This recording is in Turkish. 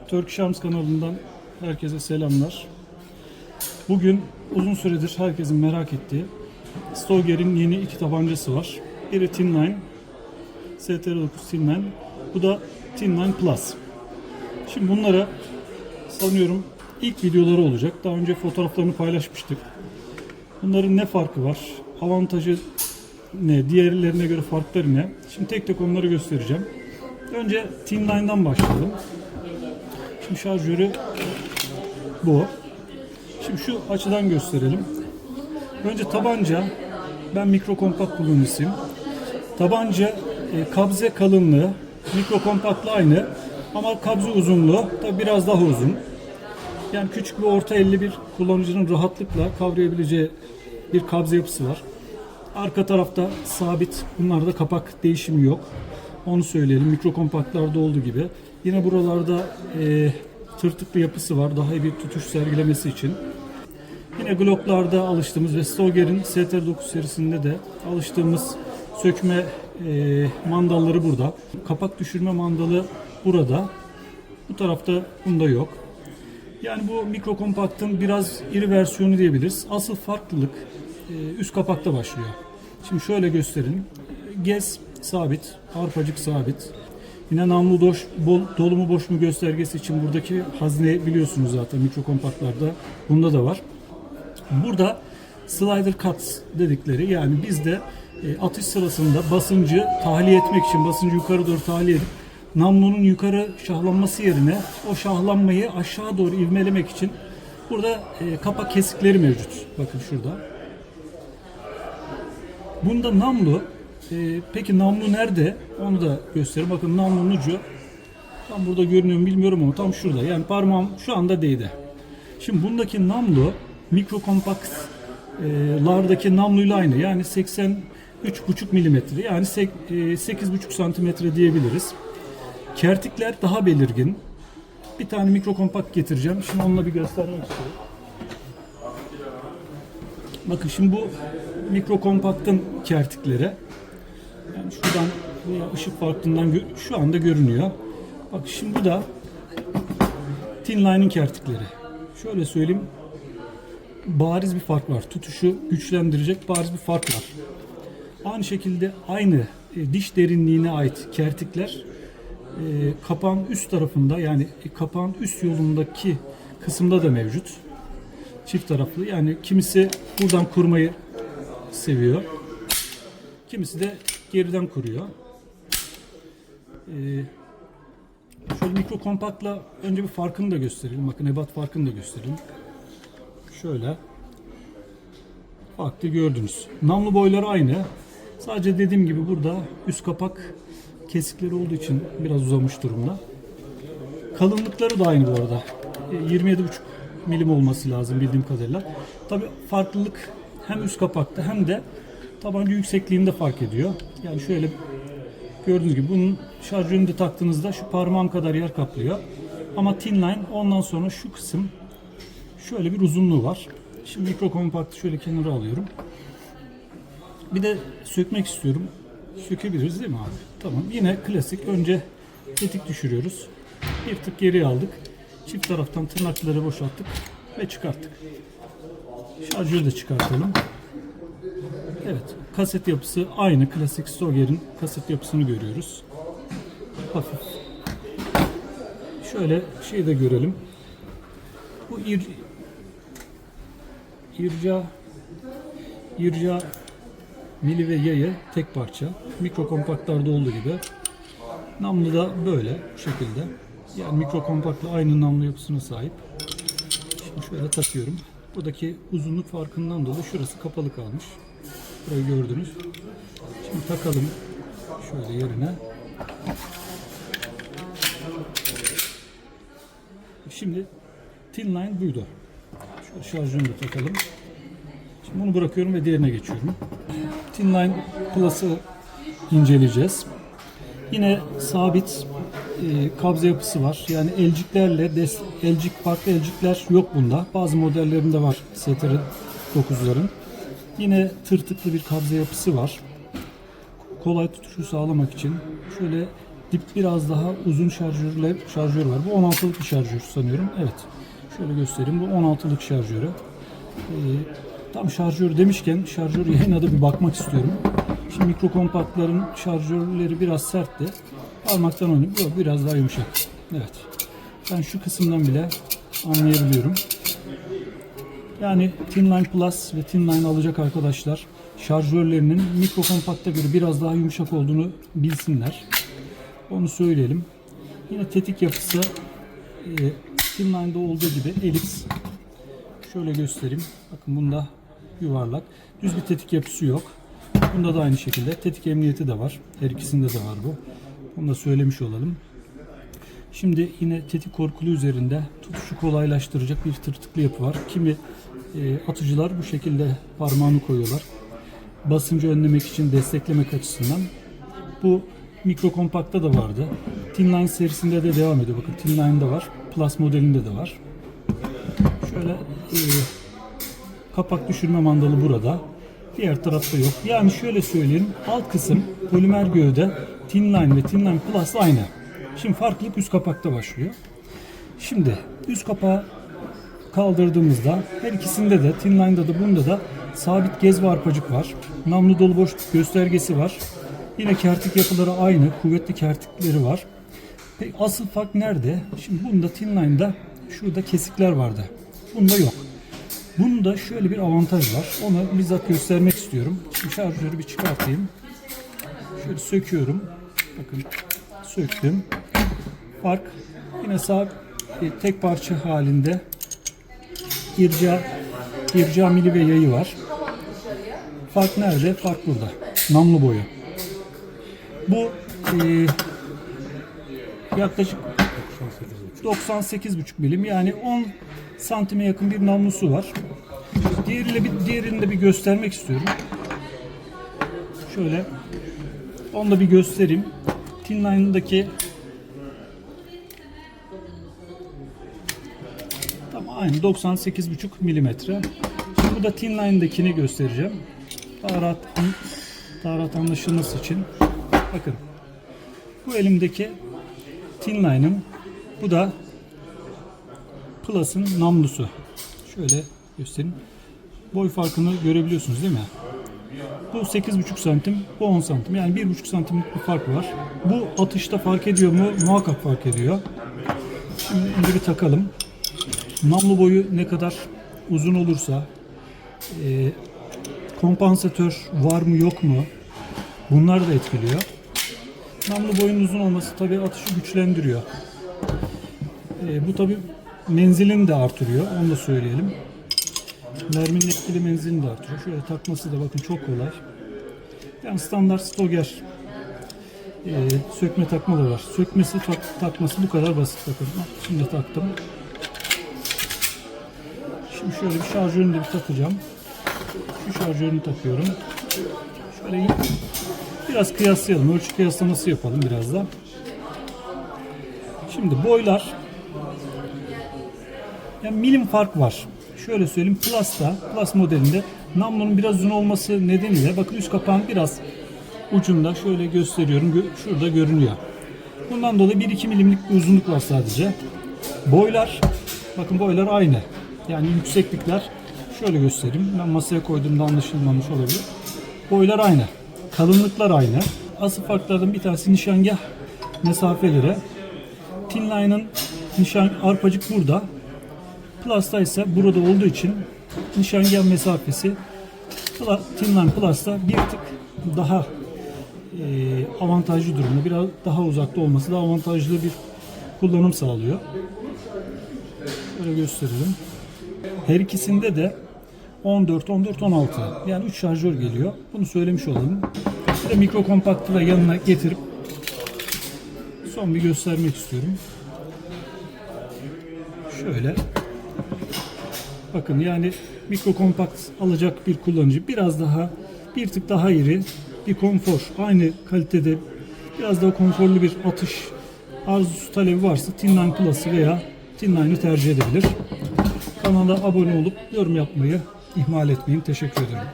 Turkish Arms kanalından herkese selamlar. Bugün uzun süredir herkesin merak ettiği Stoeger'in yeni iki tabancası var. Biri Thinline, STR9 Thinline. Bu da Thinline Plus. Şimdi bunlara sanıyorum ilk videoları olacak. Daha önce fotoğraflarını paylaşmıştık. Bunların ne farkı var? Avantajı ne? Diğerlerine göre farkları ne? Şimdi tek tek onları göstereceğim. Önce Thinline'dan başlayalım. Şimdi şarjörü bu. Şimdi şu açıdan gösterelim. Önce tabanca. Ben mikro kompakt kullanıcısıyım. Tabanca kabze kalınlığı mikro kompaktla aynı ama kabze uzunluğu da biraz daha uzun. Yani küçük ve orta elli bir kullanıcının rahatlıkla kavrayabileceği bir kabze yapısı var. Arka tarafta sabit. Bunlarda kapak değişimi yok. Onu söyleyelim. Mikro kompaktlarda olduğu gibi. Yine buralarda tırtıklı yapısı var. Daha iyi bir tutuş sergilemesi için. Yine Glock'larda alıştığımız ve Stoeger'in STR9 serisinde de alıştığımız sökme mandalları burada. Kapak düşürme mandalı burada. Bu tarafta bunda yok. Yani bu mikro kompaktın biraz iri versiyonu diyebiliriz. Asıl farklılık üst kapakta başlıyor. Şimdi şöyle gösterelim. Gez sabit, arpacık sabit. Yine namlu dolu mu boş mu göstergesi için buradaki hazne biliyorsunuz zaten mikro kompaktlarda. Bunda da var. Burada slider cut dedikleri, yani bizde atış sırasında basıncı tahliye etmek için, basıncı yukarı doğru tahliye edip namlunun yukarı şahlanması yerine o şahlanmayı aşağı doğru ivmelemek için burada kapak kesikleri mevcut. Bakın şurada. Bunda namlu, peki namlu nerede? Onu da göstereyim. Bakın namlunun ucu tam burada görünüyor mu bilmiyorum ama tam şurada. Yani parmağım şu anda değdi. Şimdi bundaki namlu mikro kompaktlardaki namluyla aynı. Yani 83,5 milimetre, yani 8,5 santimetre diyebiliriz. Kertikler daha belirgin. Bir tane mikro kompakt getireceğim. Şimdi onunla bir göstermek istiyorum. Bakın şimdi bu mikro kompaktın kertikleri. Yani şuradan veya ışık farkından şu anda görünüyor. Bak şimdi bu da Thinline'in kertikleri. Şöyle söyleyeyim. Bariz bir fark var. Tutuşu güçlendirecek bariz bir fark var. Aynı şekilde aynı diş derinliğine ait kertikler kapağın üst tarafında, yani kapağın üst yolundaki kısımda da mevcut. Çift taraflı. Yani kimisi buradan kurmayı seviyor. Kimisi de geriden kuruyor. Şöyle mikro kompaktla önce bir farkını da gösterelim. Bakın ebat farkını da gösterelim. Şöyle. Farklı gördünüz. Namlu boyları aynı. Sadece dediğim gibi burada üst kapak kesikleri olduğu için biraz uzamış durumda. Kalınlıkları da aynı bu arada. 27,5 milim olması lazım bildiğim kadarıyla. Tabii farklılık hem üst kapakta hem de tabanca yüksekliğinde fark ediyor. Yani şöyle gördüğünüz gibi bunun şarjörünü de taktığınızda şu parmağım kadar yer kaplıyor. Ama Thinline ondan sonra şu kısım şöyle bir uzunluğu var. Şimdi mikro kompaktı şöyle kenara alıyorum. Bir de sökmek istiyorum. Sökebiliriz değil mi abi? Tamam. Yine klasik. Önce tetik düşürüyoruz. Bir tık geriye aldık. Çift taraftan tırnakları boşalttık ve çıkarttık. Şarjörü de çıkartalım. Evet. Kaset yapısı aynı. Klasik Stoeger'in kaset yapısını görüyoruz. Hafif. Şöyle şeyi de görelim. Bu irca mili ve yayı tek parça. Mikro kompaktlarda olduğu gibi. Namlu da böyle bu şekilde. Yani mikro kompaktla aynı namlu yapısına sahip. Şimdi şöyle takıyorum. Buradaki uzunluk farkından dolayı şurası kapalı kalmış. Burayı gördünüz. Şimdi takalım şöyle yerine. Şimdi Thinline buydu. Şöyle şarjını da takalım. Şimdi bunu bırakıyorum ve diğerine geçiyorum. Thinline Plus'ı inceleyeceğiz. Yine sabit kabze yapısı var. Yani elciklerle farklı elcikler yok bunda. Bazı modellerinde var STR9'ların. Yine tırtıklı bir kabze yapısı var. Kolay tutuşu sağlamak için şöyle dip biraz daha uzun şarjör var. Bu 16'lık bir şarjör sanıyorum. Evet. Şöyle göstereyim. Bu 16'lık şarjörü. Tam şarjör demişken şarjör yayına da bir bakmak istiyorum. Şimdi mikro kompaktların şarjörleri biraz sertti. Parmaktan oynuyor. Bu biraz daha yumuşak. Evet. Ben şu kısımdan bile anlayabiliyorum. Yani Thinline Plus ve Thinline alacak arkadaşlar şarjörlerinin mikro kompakta göre biraz daha yumuşak olduğunu bilsinler. Onu söyleyelim. Yine tetik yapısı Thinline'da olduğu gibi elips. Şöyle göstereyim. Bakın bunda yuvarlak. Düz bir tetik yapısı yok. Bunda da aynı şekilde tetik emniyeti de var. Her ikisinde de var bu. Onu da söylemiş olalım. Şimdi yine tetik korkulu üzerinde tutuşu kolaylaştıracak bir tırtıklı yapı var. Kimi atıcılar bu şekilde parmağını koyuyorlar. Basıncı önlemek için, desteklemek açısından. Bu mikro kompakta da vardı. Thinline serisinde de devam ediyor. Bakın Thinline'da var. Plus modelinde de var. Şöyle kapak düşürme mandalı burada. Diğer tarafta yok. Yani şöyle söyleyeyim. Alt kısım polimer gövde Thinline ve Thinline Plus aynı. Şimdi farklılık üst kapakta başlıyor. Şimdi üst kapağı kaldırdığımızda her ikisinde de Thinline'da da bunda da sabit gez ve arpacık var. Namlu dolu boş göstergesi var. Yine kertik yapıları aynı. Kuvvetli kertikleri var. Peki asıl fark nerede? Şimdi bunda Thinline'da şurada kesikler vardı. Bunda yok. Bunda şöyle bir avantaj var. Onu bizzat göstermek istiyorum. Şimdi şarjörü bir çıkartayım. Şöyle söküyorum. Bakın söktüm. Fark yine tek parça halinde irca mili ve yayı var. Fark nerede? Fark burada. Namlu boyu. Bu yaklaşık 98,5 milim, yani 10 santime yakın bir namlusu var. Diğerini de bir göstermek istiyorum. Şöyle onu da bir göstereyim. Thinline'daki tam aynı 98,5 milimetre. Şimdi bu da Thinline'dakini göstereceğim. Daha rahat anlaşılması için. Bakın. Bu elimdeki Thinline'ın, bu da Plus'ın namlusu. Şöyle göstereyim. Boy farkını görebiliyorsunuz değil mi? Bu 8,5 santim, bu 10 santim. Yani 1,5 santimlik bir fark var. Bu atışta fark ediyor mu? Muhakkak fark ediyor. Şimdi bir takalım. Namlu boyu ne kadar uzun olursa, kompansatör var mı yok mu? Bunlar da etkiliyor. Namlu boyunun uzun olması tabii atışı güçlendiriyor. Bu tabii menzilini de artırıyor. Onu da söyleyelim. Merminin etkili menzilini de artırıyor. Şöyle takması da bakın çok kolay. Yani standart Stoger sökme takmaları var. Sökmesi, takması bu kadar basit. Bakın şimdi taktım. Şimdi şöyle bir şarjörünü de bir takacağım. Şu şarjörünü takıyorum. Şöyle biraz kıyaslayalım. Ölçü kıyaslaması yapalım biraz da. Şimdi boylar, yani milim fark var. Şöyle söyleyeyim, Plus modelinde namlunun biraz uzun olması nedeniyle bakın üst kapağın biraz ucunda, şöyle gösteriyorum, şurada görünüyor. Bundan dolayı 1-2 milimlik bir uzunluk var sadece. Boylar, bakın boylar aynı. Yani yükseklikler şöyle göstereyim. Ben masaya koyduğumda anlaşılmamış olabilir. Boylar aynı. Kalınlıklar aynı. Asıl farklardan bir tanesi nişangah mesafeleri. Thinline'ın arpacık burada. Plus'ta ise burada olduğu için nişangah mesafesi Thinline Plus'ta bir tık daha avantajlı durumda. Biraz daha uzakta olması daha avantajlı bir kullanım sağlıyor. Şöyle gösterelim. Her ikisinde de 14, 14, 16. Yani 3 şarjör geliyor. Bunu söylemiş olalım. Bir de mikro kompaktı da yanına getirip son bir göstermek istiyorum. Şöyle. Bakın yani mikro kompakt alacak bir kullanıcı bir tık daha iri bir konfor, aynı kalitede biraz daha konforlu bir atış arzusu, talebi varsa Thinline Plus'ı veya Thinline'ı tercih edebilir. Kanala abone olup yorum yapmayı ihmal etmeyin. Teşekkür ederim.